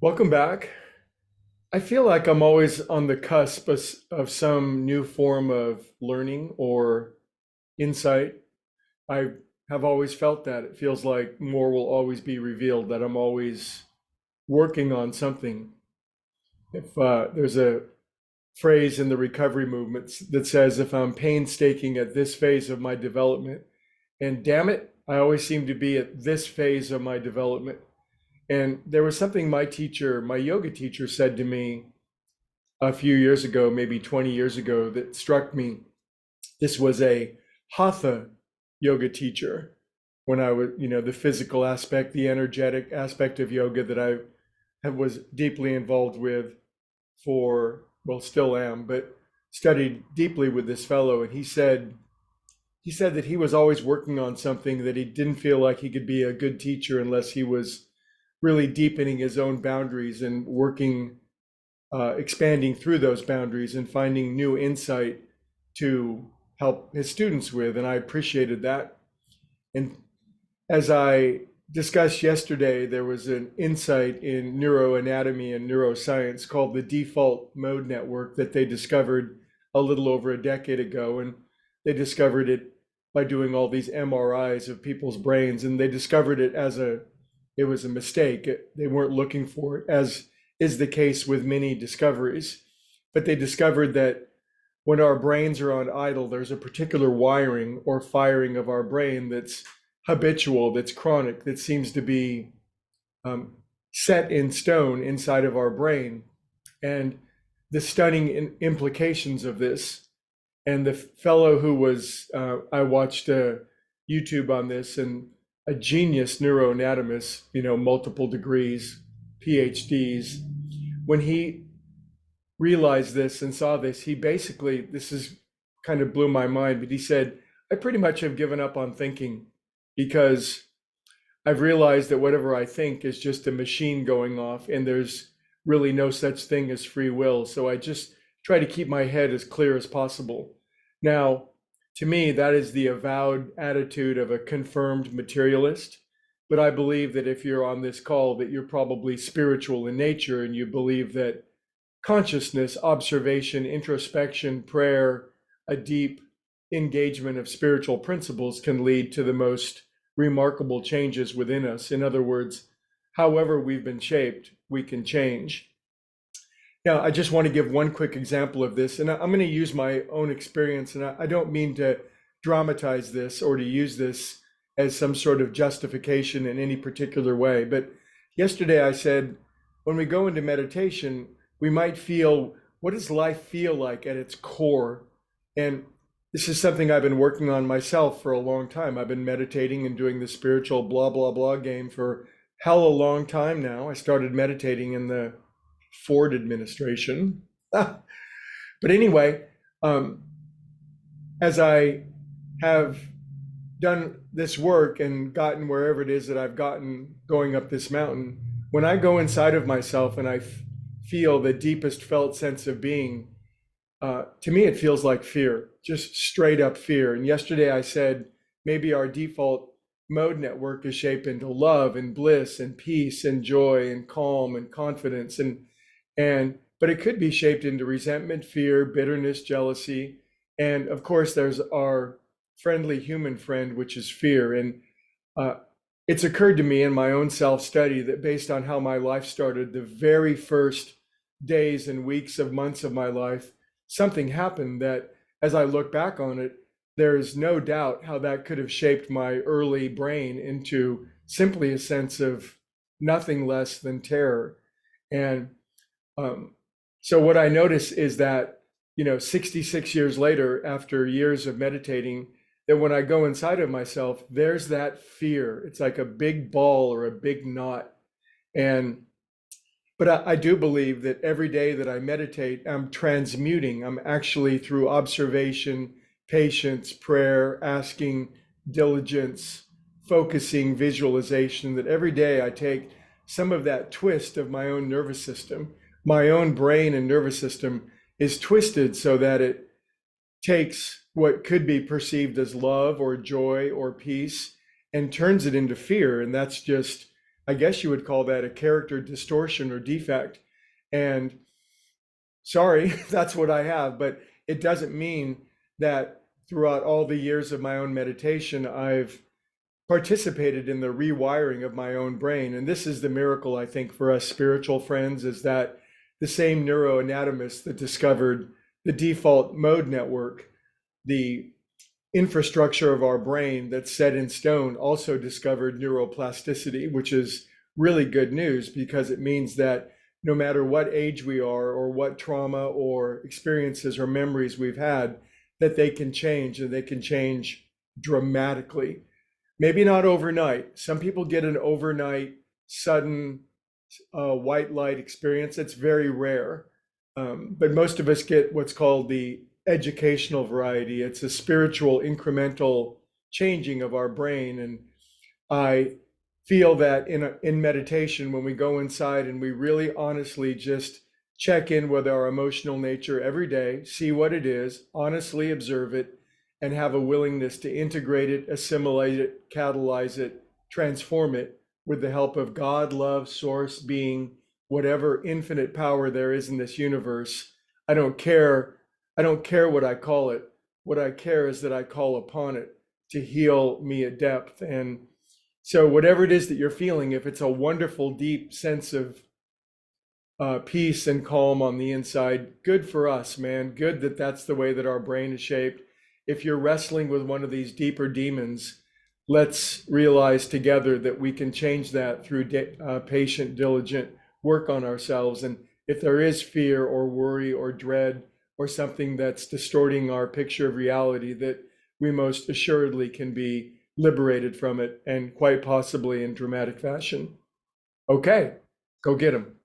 Welcome back. I feel like I'm always on the cusp of some new form of learning or insight. I have always felt that. It feels like more will always be revealed, that I'm always working on something. If there's a phrase in the recovery movements that says, if I'm painstaking at this phase of my development, and damn it, I always seem to be at this phase of my development. And there was something my yoga teacher said to me a few years ago, maybe 20 years ago, that struck me. This was a hatha yoga teacher when I was, the physical aspect, the energetic aspect of yoga that was deeply involved with well, still am, but studied deeply with this fellow. And he said that he was always working on something, that he didn't feel like he could be a good teacher unless he was really deepening his own boundaries and working expanding through those boundaries and finding new insight to help his students with. And I appreciated that. And as I discussed yesterday, there was an insight in neuroanatomy and neuroscience called the default mode network that they discovered a little over a decade ago. And they discovered it by doing all these MRIs of people's brains. And they discovered it was a mistake. They weren't looking for it, as is the case with many discoveries. But they discovered that when our brains are on idle, there's a particular wiring or firing of our brain that's habitual, that's chronic, that seems to be set in stone inside of our brain. And the stunning implications of this. And the fellow who was, I watched YouTube on this, and a genius neuroanatomist, multiple degrees, PhDs, when he realized this and saw this, he basically, this is kind of blew my mind, but he said, I pretty much have given up on thinking because I've realized that whatever I think is just a machine going off, and there's really no such thing as free will. So I just try to keep my head as clear as possible. Now, to me, that is the avowed attitude of a confirmed materialist. But I believe that if you're on this call, that you're probably spiritual in nature, and you believe that consciousness, observation, introspection, prayer, a deep engagement of spiritual principles can lead to the most remarkable changes within us. In other words, however we've been shaped, we can change. Now, I just want to give one quick example of this, and I'm going to use my own experience, and I don't mean to dramatize this or to use this as some sort of justification in any particular way. But yesterday I said, when we go into meditation, we might feel, what does life feel like at its core? And this is something I've been working on myself for a long time. I've been meditating and doing the spiritual blah, blah, blah game for hell a long time now. I started meditating in the Ford administration. But anyway, as I have done this work and gotten wherever it is that I've gotten going up this mountain, when I go inside of myself and I feel the deepest felt sense of being, to me, it feels like fear, just straight up fear. And yesterday I said, maybe our default mode network is shaped into love and bliss and peace and joy and calm and confidence. But it could be shaped into resentment, fear, bitterness, jealousy. And of course, there's our friendly human friend, which is fear. And it's occurred to me in my own self-study that based on how my life started, the very first days and weeks of months of my life, something happened that, as I look back on it, there's no doubt how that could have shaped my early brain into simply a sense of nothing less than terror. And so what I notice is that, 66 years later, after years of meditating, that when I go inside of myself, there's that fear. It's like a big ball or a big knot. But I do believe that every day that I meditate, I'm transmuting. I'm actually, through observation, patience, prayer, asking, diligence, focusing, visualization, that every day I take some of that twist of my own nervous system. My own brain and nervous system is twisted so that it takes what could be perceived as love or joy or peace and turns it into fear. And that's just I guess you would call that a character distortion or defect. And sorry, that's what I have, but it doesn't mean that throughout all the years of my own meditation, I've participated in the rewiring of my own brain. And this is the miracle, I think, for us spiritual friends, is that the same neuroanatomist that discovered the default mode network, the infrastructure of our brain that's set in stone, also discovered neuroplasticity, which is really good news because it means that no matter what age we are or what trauma or experiences or memories we've had, that they can change, and they can change dramatically. Maybe not overnight. Some people get an overnight sudden white light experience. It's very rare. But most of us get what's called the educational variety. It's a spiritual incremental changing of our brain. And I feel that in meditation, when we go inside and we really honestly just check in with our emotional nature every day, see what it is, honestly observe it, and have a willingness to integrate it, assimilate it, catalyze it, transform it with the help of God, love, source, being, whatever infinite power there is in this universe. I don't care. I don't care what I call it. What I care is that I call upon it to heal me at depth. And so whatever it is that you're feeling, if it's a wonderful, deep sense of peace and calm on the inside, good for us, man. Good that that's the way that our brain is shaped. If you're wrestling with one of these deeper demons, let's realize together that we can change that through patient, diligent work on ourselves. And if there is fear or worry or dread or something that's distorting our picture of reality, that we most assuredly can be liberated from it, and quite possibly in dramatic fashion. Okay, go get them.